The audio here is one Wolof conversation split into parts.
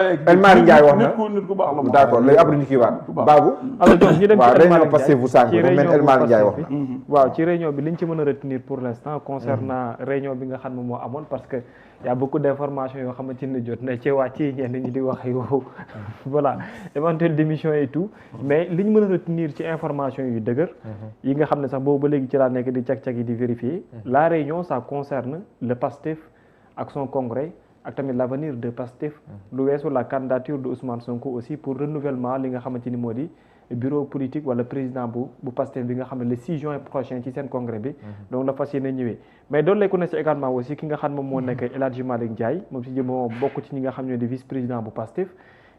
El Malick Ndiaye wax na nit ku baax la moom. d'accord léegi après ñu kii waat Babou. alors donc ñu dem ci waaw El réunion Malick Pastef bu sànq Ndiaye dafa mel El Malick Ndiaye wax na. waaw ci réunion bi liñ ci mën a retenir pour l'instant concernant réunion bi nga xam ne moo amoon parce que y a beaucoup d'informations yoo xamante ni jot na ci waa ci ñenn ñi di wax yow voilà éventuelle démission et tout mais li ñu mën a retenir ci information yu dëgër yi nga xam ne sax boobu ba léegi ci laa nekk di cag-cag yi di vérifier la réunion ça concerne le PASTEF ak son congrès ak tamit l'avenir de PASTEF lu weesu la candidature de Ousmane Sonko aussi pour renouvellement li nga xamante ni moo di bureau politique wala président bu PASTEF bi nga xam ne le 6 juin prochain ci seen congrès bi donc la fas yéene ñëwee mais doolu lay ko ne si également aussi ki nga xam moom moo nekk El Hadji Malick Ndiaye moom si jëm moom bokk ci ñi nga xam ne di vice président bu PASTEF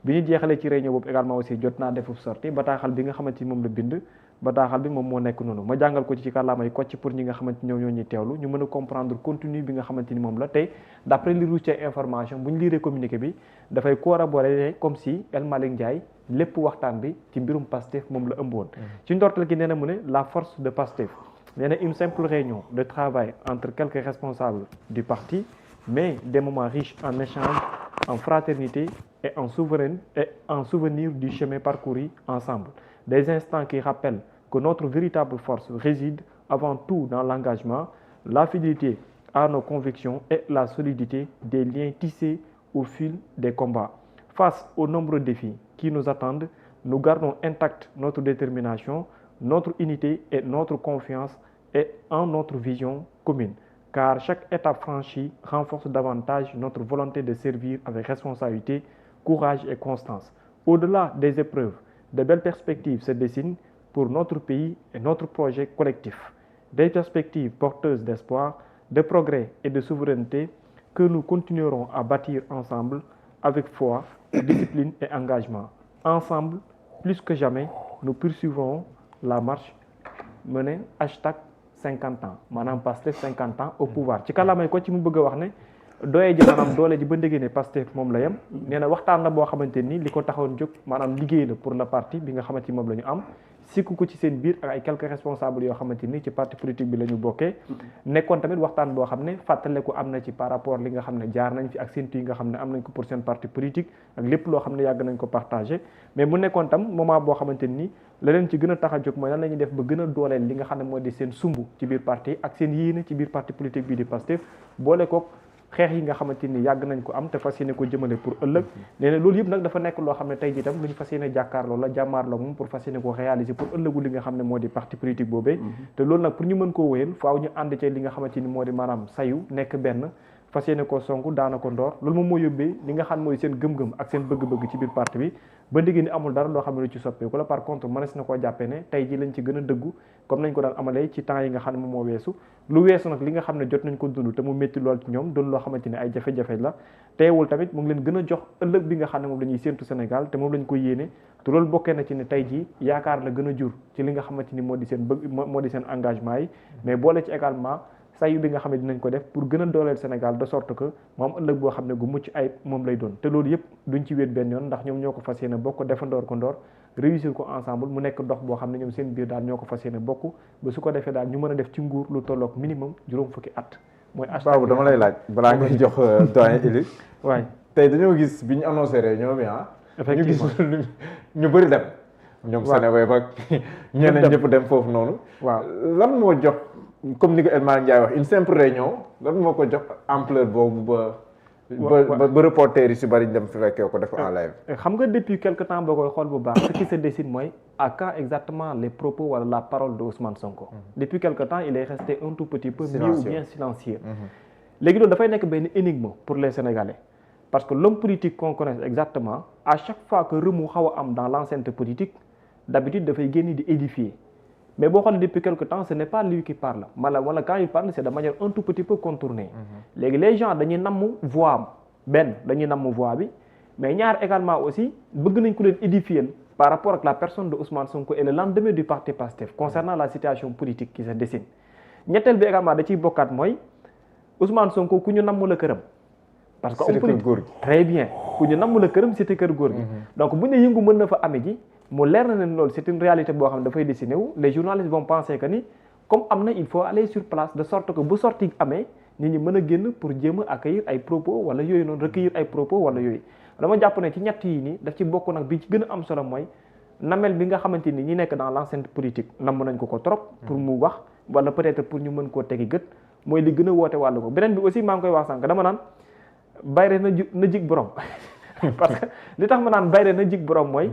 bi ñu jeexalee ci réunion boobu également aussi jot naa defu sortie bataaxal bi nga xamante ni moom la bind bataaxal bi moom moo nekk noonu ma jàngal ko ci kàllaamay kocc pour ñi nga xamante ñoo ñuy teewlu ñu mën a comprendre contenu bi nga xamante ni moom la tey d'après li ruucee information bu ñu liiree communiqué bi dafay corroborer comme si El Malick Ndiaye lépp waxtaan bi ci mbirum Pastef moom la ëmboon ci ndorteel gi nee na mu ne la force de Pastef nee na une simple réunion de travail entre quelques responsables du parti mais des moments riches en échange en fraternité et en souvenir du chemin parcouru ensemble des instants qui rappellent que notre véritable force réside avant tout dans l'engagement, la fidélité à nos convictions et la solidité des liens tissés au fil des combats. Face aux nombreux défis qui nous attendent, nous gardons intacte notre détermination, notre unité et notre confiance et en notre vision commune. Car chaque étape franchie renforce davantage notre volonté de servir avec responsabilité, courage et constance. Au-delà des épreuves, de belles perspectives se dessinent pour notre pays et notre projet collectif. Des perspectives porteuses d'espoir, de progrès et de souveraineté que nous continuerons à bâtir ensemble avec foi, discipline et engagement. Ensemble, plus que jamais, nous poursuivrons la marche menée #50 ans maanaam Pastef 50 ans au pouvoir ci kàllaamay ko ci mu bëgg a wax ne doye ji maanaam doole ji ba ndégee ne Pastef moom la yem nee na waxtaan la boo xamante ni li ko taxoon jóg maanaam liggéey la pour le parti bi nga xamante ni moom la ñu am sikku ko ci seen biir ak ay quelques responsables yoo xamante ni ci parti politique bi la ñu bokkee nekkoon tamit waxtaan boo xam ne fàttaleku am na ci par rapport li nga xam ne jaar nañ fi ak séntu yi nga xam ne am nañ ko pour seen parti politique ak lépp loo xam ne yàgg nañ ko partagé mais mu nekkoon tam moment boo xamante ni la leen ci gën a tax a jóg mooy lan la ñuy def ba gën a dooleel li nga xam ne moo di seen sumb ci biir parti ak seen yéene ci biir parti politique bii di Pastef boole koog xeex yi nga xamante ni yàgg nañ ko am te fas yéene ko jëmale pour ëllëg nee na loolu yëpp nag dafa nekk loo xam ne tey jii tam lu ñu fas yéene jàkkaarloo la jàmmaarloo moom pour fas yéene ko réaliser pour ëllëgu li nga xam ne moo di parti politique boobee te loolu nag pour ñu mën koo wéyal faaw ñu ànd ci li nga xamante ni moo di maanaam sayu nekk benn fas yéene koo sonk daana ko ndoor loolu moom moo yóbbee li nga xam mooy seen gëm-gëm ak seen bëgg-bëgg ci biir parti bi ba ndigée ni amul dara loo xam ne lu ci soppeeku la par contre mënees na koo jàppee ne tey ji lañ ci gën a dëggu comme nañ ko daan amalee ci temps yi nga xam ne moom moo weesu lu weesu nag li nga xam ne jot nañ ko dund te mu métti lool ci ñoom doon loo xamante ne ay jafe-jafe la teewul tamit mu ngi leen gën a jox ëllëg bi nga xam ne moom la ñuy séentu Sénégal te moom lañ ko yéene te loolu bokkee na ci ne tey jii yaakaar la gën a jur ci li nga xamante ni moo di seen bëgg moo di seen engagement yi mais boole ci également sayu bi nga xam ne dinañ ko def pour gën a dooleel Sénégal de sorte que moom ëllëg boo xam ne gu mucc ay moom lay doon te loolu yëpp duñ ci wéet benn yoon ndax ñoom ñoo ko fas yéene bokk defandoor ko ndoor réussir ko ensemble mu nekk dox boo xam ne ñoom seen biir daal ñoo ko fas yéene bokk ba su ko defee daal ñu mën a def ci nguur lu tolloog minimum juróom fukki at mooy Babou dama lay laaj balaa ngay jox doyen Eli waay tey dañoo gis bi ñu annoncé réunion bi ñu gis ñu bëri dem ñoom Sénégal ba ñeneen ñëpp dem foofu noonu waaw lan moo jox comme ni ko El Malick Ndiaye wax une simple réunion lan moo ko jox ampleur boobu ba reporter yi si bari dem fi fekkee ko def en live. xam nga depuis quelque temps boo koy xool bu baax ce qui se dessine mooy à quand exactement les propos wala la parole de Ousmane Sonko. Depuis quelque temps il est resté un tout petit peu mieux ou bien silencieux. léegi loolu dafay nekk benn énigme pour les Sénégalais parce que l'homme politique qu'on connaît exactement à chaque fois que remous xaw a am dans l'enceinte politique d'habitude dafay génn di édifier. mais boo xoolee depuis quelque temps ce n'est pas lui qui parle wala quand il parle c'est de manière un tout petit peu contournée léegi les gens dañuy namm voix am benn dañuy namm voix bi mais ñaar également aussi bëgg nañ ko leen édifier par rapport ak la personne de Ousmane Sonko et le lendemain du parti Pastef concernant la situation politique qui se dessine ñetteel bi également da ciy bokkaat mooy Ousmane Sonko ku ñu namm la këram parce que très bien ku ñu namm la këram c'était kër góor gi donc bu ñu ne yëngu mën na fa ame ji mu leer na leen loolu c'est une réalité boo xam ne dafay dessiné wu les journalistes vont penser que ni comme am na il faut aller sur place de sorte que bu sortie amee nit ñi mën a génn pour jéem a accueillir ay propos wala yooyu noonu recueillir ay propos wala yooyu dama jàpp ne ci ñett yi nii daf ci bokk nag bi ci gën a am solo mooy namel bi nga xamante ni ñi nekk dans l'enceinte politique namm nañ ko trop pour mu wax wala peut-être pour ñu mën koo tegi gët mooy li gën a woote wàllu ko beneen bi aussi maa ngi koy wax sànq dama naan bayre na jig borom parce que li tax ma naan bayre na jig borom mooy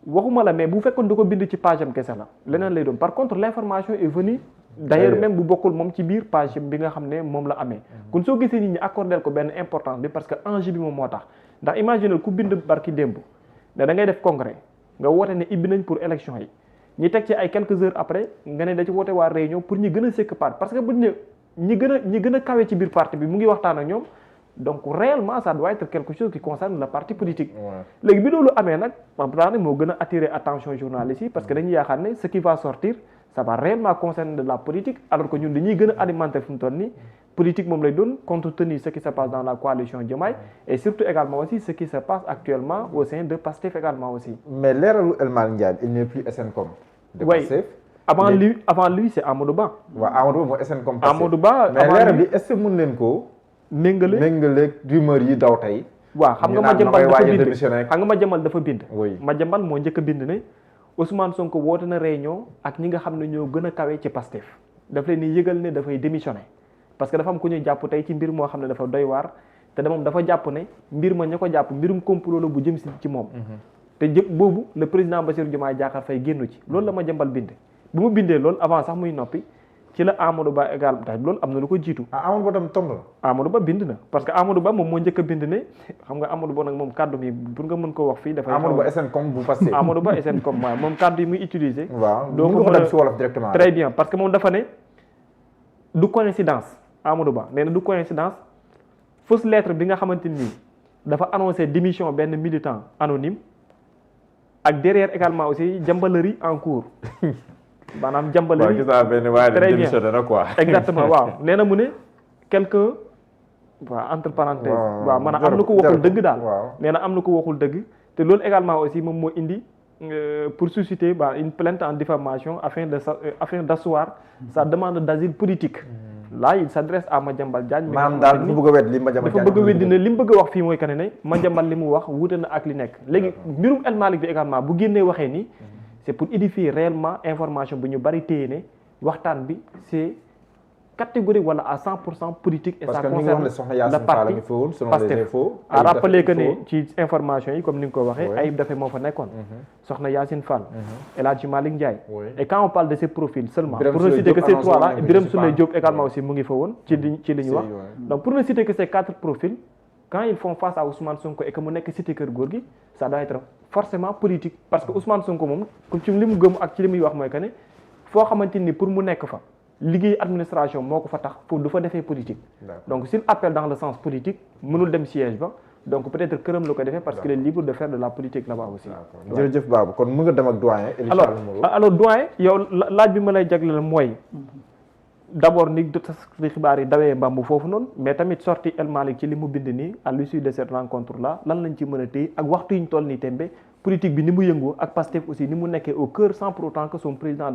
waxuma la mais bu fekkoon du ko bind ci page am kese la leneen lay doon par contre l'information est venue d'ailleurs même bu bokkul moom ci biir page bi nga xam ne moom la amee kon soo gisee nit ñi accordé ko benn importance bi parce que enjeu bi moom moo tax ndax imaginez ku bind barki démb ne da ngay def congrès nga woote ne ibbi nañ pour élection yi ñi teg ci ay quelques heures après nga ne da ci woote waa réunion pour ñi gën a sëkk parti parce que buñ ne ñi gën a kawe ci biir parti bi mu ngi waxtaan ak ñoom donc réellement ça doit être quelque chose qui concerne le parti politique léegi bi loolu amee nag daane moo gën a attirer attention journalistes yi parce que dañuy yaakaar ne ce qui va sortir ça va réellement concerner de la politique alors que ñun dañuy gën a alimenter fu mu toll nii politique moom lay doon compte tenu ce qui se passe dans la coalition Diomaye et surtout également aussi ce qui se passe actuellement au sein de Pastef également aussi. mais leeralu El Malick Ndiaye il n'est plus SNCOM de Pastef. avant lui c'est Amadou Ba. waaw Amadou Ba mooy SNCOM Pastef. Amadou Ba mais leeral bi est-ce que mën leen ko méngale rumeur yi daw tey. waaw xam nga Madiambal dafa bind Madiambal moo njëkk a bind ne Ousmane Sonko woote na réunion ak ñi nga xam ne ñoo gën a kawe ci Pastef daf leen di yëgal ne dafay démissionner parce que dafa am ku ñuy jàpp tey ci mbir moo xam ne dafa doy waar te moom dafa jàpp ne mbir ma ña ko jàpp mbirum complot la bu jëm si ci moom te boobu le président Bassirou Diomaye Diakhar Faye génnu ci loolu la Madiambal bind bu mu bindee loolu avant sax muy noppi ci la Amadou Ba également loolu am na lu ko jiitu. Amadou Ba tam tomb la. Amadou Ba bind na parce que Amadou Ba moom moo njëkk a bind ne xam nga Amadou Ba nag moom kàddu mi pour nga mën ko wax fii. dafay Amadou Ba SNCOM bu passé. Amadou Ba SNCOM waaw moom kàddu yi muy utiliser. waaw donc mën nga ko dem si wolof directement. très bien parce que moom dafa ne du coïncidence Amadou Ba nee na du coïncidence fausse lettre bi nga xamante ni dafa annoncé démission benn militant anonyme ak derrière également aussi jambalerie en cours. maanaam jàmbale très bien exactement waaw nee na mu ne quelqu'un waaw entre parenthèses waaw maanaam am na ko waxul dëgg daal nee na am na ko waxul dëgg te loolu également aussi moom moo indi pour susciter une plainte en diffamation afin d'asseoir sa demande d'asile politique là il s'adresse à Madiambal Diagne maanaam daal dafa bëgg a wedd li Madiambal Diagne dafa bëgg a weddi ne li mu bëgg a wax fii mooy que ne Madiambal li mu wax wuute na ak li nekk léegi mbirum El Malick bi également bu génnee waxee nii c'est pour édifier réellement information bu ñu bari téye ne waxtaan bi c'est catégorique wala à 100% politique et ça concerne le parti Pastef à rappeler que ne ci information yi comme ni nga ko waxee Ayib Daffé moo fa nekkoon soxna Yacine Fall El Hadji Malick Ndiaye et quand on parle de ces profils seulement pour ne citer que ces trois là Birame Souleye Diop également aussi mu ngi fa woon ci li ñu wax donc pour ne citer que ces quatre profils quand ils font face à Ousmane Sonko et que mu nekk cité kër góor gi ça doit être forcément politique parce que Ousmane Sonko moom comme ci li mu gëm ak ci li muy wax mooy que ne foo xamante ni pour mu nekk fa liggéey administration moo ko fa tax pour du fa defee politique donc s'il appelle dans le sens politique mënul dem siège ba donc peut-être këram la ko defee parce qu'il est libre de faire de la politique là-bas aussi jërëjëf Babou kon mën nga dem ak doyen alors doyen yow laaj bi ma lay jagleel mooy d'abord ni xibaar yi dawee mbambu foofu noonu mais tamit sorti El Malick ci li mu bind nii à l'issue de cette rencontre là lan lañ ci mën a téye ak waxtu yi ñu toll nii tembe politique bi ni mu yëngoo ak Pastef aussi ni mu nekkee au cœur sans pour autant que son président